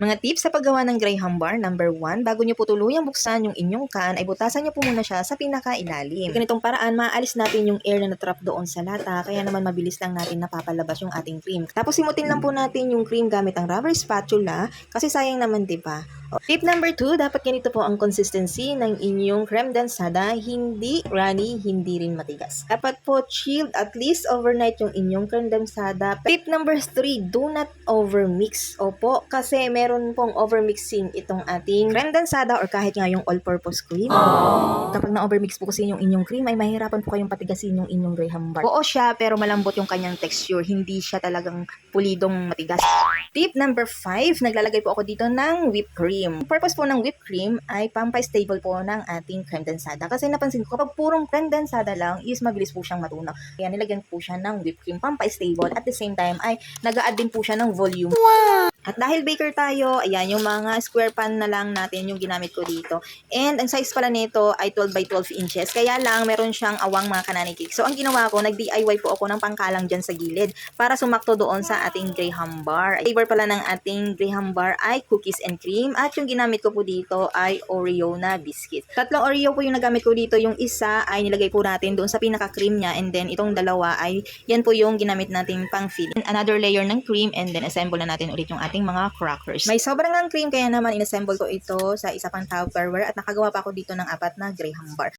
Mga tips sa paggawa ng Graham bar, number 1, bago nyo po tuluyang buksan yung inyong can, ay butasan nyo po muna siya sa pinakailalim. Sa ganitong paraan, maaalis natin yung air na natrap doon sa lata, kaya naman mabilis lang natin napapalabas yung ating cream. Tapos simutin lang po natin yung cream gamit ang rubber spatula, kasi sayang naman, diba? Tip number 2, dapat ganito po ang consistency ng inyong creme densada, hindi runny, hindi rin matigas. Dapat po chilled at least overnight yung inyong creme densada. Tip number 3, do not overmix. Opo, kasi meron pong overmixing itong ating creme densada or kahit nga yung all-purpose cream. Kapag na-overmix po kasi yung inyong cream, ay mahirapan po kayong patigasin yung inyong Graham bar. Oo siya, pero malambot yung kanyang texture. Hindi siya talagang pulidong matigas. Tip number 5, naglalagay po ako dito ng whipped cream. Purpose po ng whipped cream ay pampay-stable po ng ating creme densada. Kasi napansin ko, kapag purong creme densada lang, is mabilis po siyang matunaw. Kaya nilagyan po siya ng whipped cream, pampay-stable. At the same time, ay nag-a-add din po siya ng volume. Wow! At dahil baker tayo, ayan, yung mga square pan na lang natin yung ginamit ko dito. And ang size pala nito ay 12 by 12 inches. Kaya lang, meron siyang awang mga kanani cake. So, ang ginawa ko, nag-DIY po ako ng pangkalang dyan sa gilid para sumakto doon sa ating Graham bar. Flavor pala ng ating Graham bar ay cookies and cream. At yung ginamit ko po dito ay Oreo na biscuit. Tatlong Oreo po yung nagamit ko dito. Yung isa ay nilagay po natin doon sa pinaka-cream niya. And then, itong dalawa ay, yan po yung ginamit natin pang filling. Another layer ng cream and then assemble na natin ulit yung ating mga crackers. May sobrang ang cream kaya naman inassemble ko ito sa isa pang Tupperware at nakagawa pa ako dito ng 4 na Graham bar.